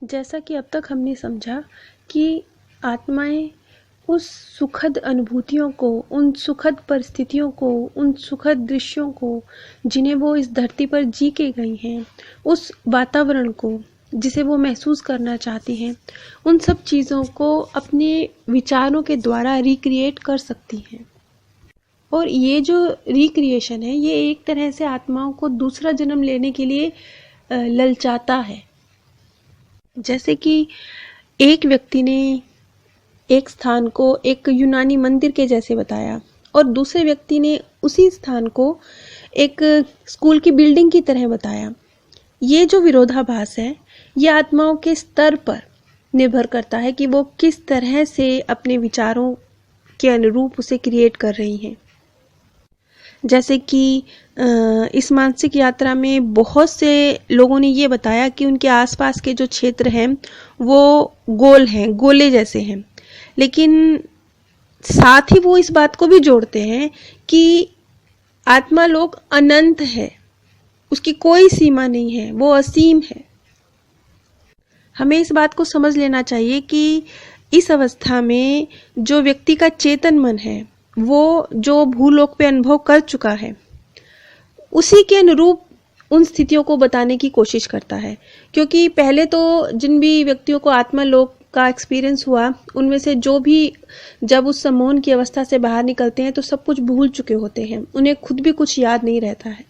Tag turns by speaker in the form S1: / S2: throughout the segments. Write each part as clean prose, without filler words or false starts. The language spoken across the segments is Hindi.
S1: जैसा कि अब तक हमने समझा कि आत्माएं उस सुखद अनुभूतियों को, उन सुखद परिस्थितियों को, उन सुखद दृश्यों को जिन्हें वो इस धरती पर जी के गई हैं, उस वातावरण को जिसे वो महसूस करना चाहती हैं, उन सब चीज़ों को अपने विचारों के द्वारा रिक्रिएट कर सकती हैं। और ये जो रिक्रिएशन है, ये एक तरह से आत्माओं को दूसरा जन्म लेने के लिए ललचाता है। जैसे कि एक व्यक्ति ने एक स्थान को एक यूनानी मंदिर के जैसे बताया और दूसरे व्यक्ति ने उसी स्थान को एक स्कूल की बिल्डिंग की तरह बताया। ये जो विरोधाभास है, ये आत्माओं के स्तर पर निर्भर करता है कि वो किस तरह से अपने विचारों के अनुरूप उसे क्रिएट कर रही हैं। जैसे कि इस मानसिक यात्रा में बहुत से लोगों ने ये बताया कि उनके आसपास के जो क्षेत्र हैं वो गोल हैं, गोले जैसे हैं, लेकिन साथ ही वो इस बात को भी जोड़ते हैं कि आत्मा लोक अनंत है, उसकी कोई सीमा नहीं है, वो असीम है। हमें इस बात को समझ लेना चाहिए कि इस अवस्था में जो व्यक्ति का चेतन मन है, वो जो भूलोक पे अनुभव कर चुका है, उसी के अनुरूप उन स्थितियों को बताने की कोशिश करता है। क्योंकि पहले तो जिन भी व्यक्तियों को आत्मा लोक का एक्सपीरियंस हुआ, उनमें से जो भी जब उस सम्मोहन की अवस्था से बाहर निकलते हैं तो सब कुछ भूल चुके होते हैं, उन्हें खुद भी कुछ याद नहीं रहता है।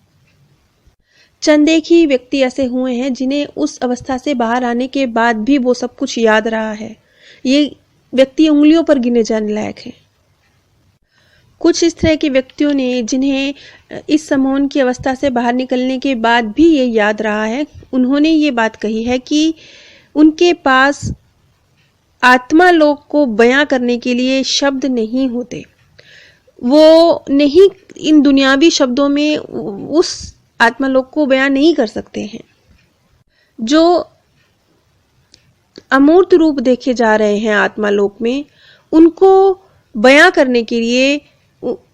S1: चंद एक ही व्यक्ति ऐसे हुए हैं जिन्हें उस अवस्था से बाहर आने के बाद भी वो सब कुछ याद रहा है। ये व्यक्ति उंगलियों पर गिने जाने लायक हैं। कुछ इस तरह के व्यक्तियों ने जिन्हें इस सम्मोहन की अवस्था से बाहर निकलने के बाद भी ये याद रहा है, उन्होंने ये बात कही है कि उनके पास आत्मा लोक को बयां करने के लिए शब्द नहीं होते। वो नहीं इन दुनियावी शब्दों में उस आत्मा लोक को बयां नहीं कर सकते हैं। जो अमूर्त रूप देखे जा रहे हैं आत्मा लोक में, उनको बयां करने के लिए,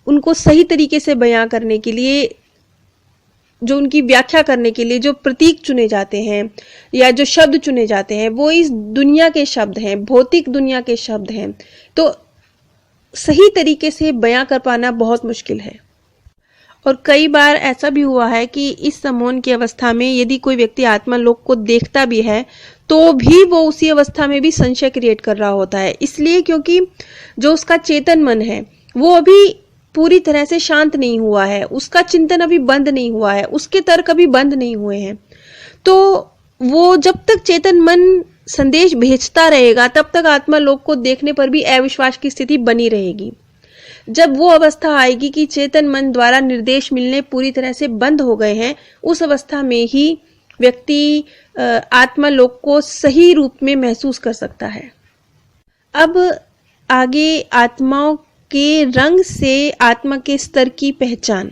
S1: उनको सही तरीके से बयां करने के लिए, जो उनकी व्याख्या करने के लिए जो प्रतीक चुने जाते हैं या जो शब्द चुने जाते हैं, वो इस दुनिया के शब्द हैं, भौतिक दुनिया के शब्द हैं। तो सही तरीके से बयां कर पाना बहुत मुश्किल है। और कई बार ऐसा भी हुआ है कि इस सम्मोहन की अवस्था में यदि कोई व्यक्ति आत्मा लोक को देखता भी है तो भी वो उसी अवस्था में भी संशय क्रिएट कर रहा होता है। इसलिए क्योंकि जो उसका चेतन मन है वो अभी पूरी तरह से शांत नहीं हुआ है, उसका चिंतन अभी बंद नहीं हुआ है, उसके तर्क अभी बंद नहीं हुए हैं। तो वो जब तक चेतन मन संदेश भेजता रहेगा तब तक आत्मा लोक को देखने पर भी अविश्वास की स्थिति बनी रहेगी। जब वो अवस्था आएगी कि चेतन मन द्वारा निर्देश मिलने पूरी तरह से बंद हो गए हैं, उस अवस्था में ही व्यक्ति आत्मा लोक को सही रूप में महसूस कर सकता है। अब आगे आत्माओं के रंग से आत्मा के स्तर की पहचान।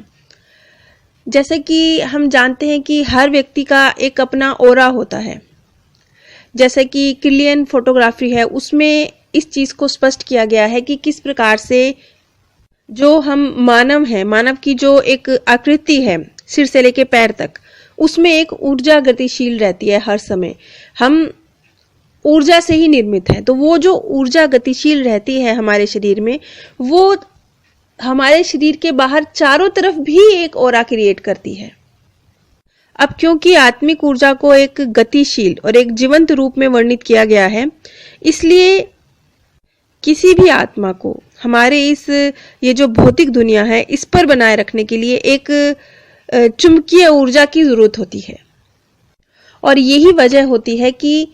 S1: जैसे कि हम जानते हैं कि हर व्यक्ति का एक अपना ओरा होता है। जैसे कि क्रिलियन फोटोग्राफी है, उसमें इस चीज को स्पष्ट किया गया है कि किस प्रकार से जो हम मानव हैं, मानव की जो एक आकृति है सिर से लेके पैर तक, उसमें एक ऊर्जा गतिशील रहती है हर समय। हम ऊर्जा से ही निर्मित है, तो वो जो ऊर्जा गतिशील रहती है हमारे शरीर में, वो हमारे शरीर के बाहर चारों तरफ भी एक ऑरा क्रिएट करती है। अब क्योंकि आत्मिक ऊर्जा को एक गतिशील और एक जीवंत रूप में वर्णित किया गया है, इसलिए किसी भी आत्मा को हमारे ये जो भौतिक दुनिया है, इस पर बनाए रखने के लिए एक चुंबकीय ऊर्जा की जरूरत होती है। और यही वजह होती है कि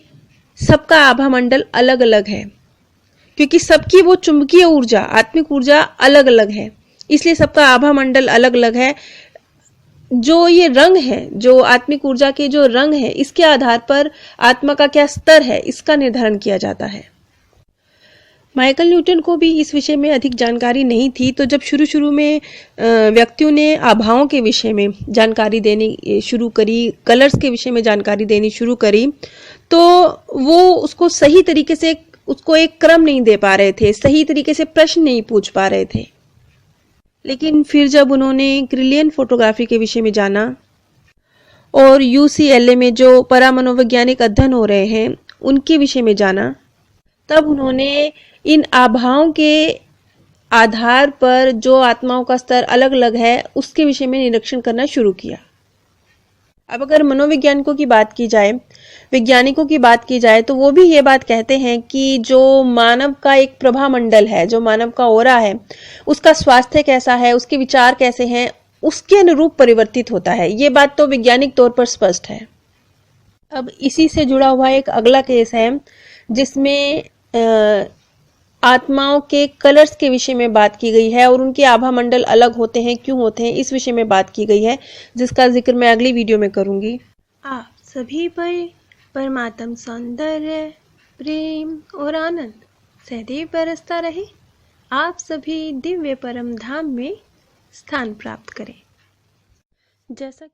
S1: सबका आभा मंडल अलग अलग है, क्योंकि सबकी वो चुंबकीय ऊर्जा, आत्मिक ऊर्जा अलग अलग है, इसलिए सबका आभा मंडल अलग अलग है। जो ये रंग है, जो आत्मिक ऊर्जा के जो रंग है, इसके आधार पर आत्मा का क्या स्तर है, इसका निर्धारण किया जाता है। माइकल न्यूटन को भी इस विषय में अधिक जानकारी नहीं थी, तो जब शुरू में व्यक्तियों ने आभाओं के विषय में जानकारी देनी शुरू करी, कलर्स के विषय में जानकारी देनी शुरू करी, तो वो उसको सही तरीके से, उसको एक क्रम नहीं दे पा रहे थे, सही तरीके से प्रश्न नहीं पूछ पा रहे थे। लेकिन फिर जब उन्होंने क्रिलियन फोटोग्राफी के विषय में जाना और UCLA में जो परामनोवैज्ञानिक अध्ययन हो रहे हैं उनके विषय में जाना, तब उन्होंने इन आभाओं के आधार पर जो आत्माओं का स्तर अलग अलग है उसके विषय में निरीक्षण करना शुरू किया। अब अगर मनोवैज्ञानिकों की बात की जाए, वैज्ञानिकों की बात की जाए, तो वो भी ये बात कहते हैं कि जो मानव का एक प्रभा मंडल है, जो मानव का ओरा है, उसका स्वास्थ्य कैसा है, उसके विचार कैसे हैं, उसके अनुरूप परिवर्तित होता है। ये बात तो वैज्ञानिक तौर पर स्पष्ट है। अब इसी से जुड़ा हुआ एक अगला केस है जिसमें आत्माओं के कलर्स के विषय में बात की गई है और उनके आभा मंडल अलग होते हैं, क्यों होते हैं, इस विषय में बात की गई है, जिसका जिक्र मैं अगली वीडियो में करूंगी। आप सभी पर परमात्म सौंदर्य, प्रेम और आनंद सदैव बरसता रहे। आप सभी दिव्य परम धाम में स्थान प्राप्त करें। जैसा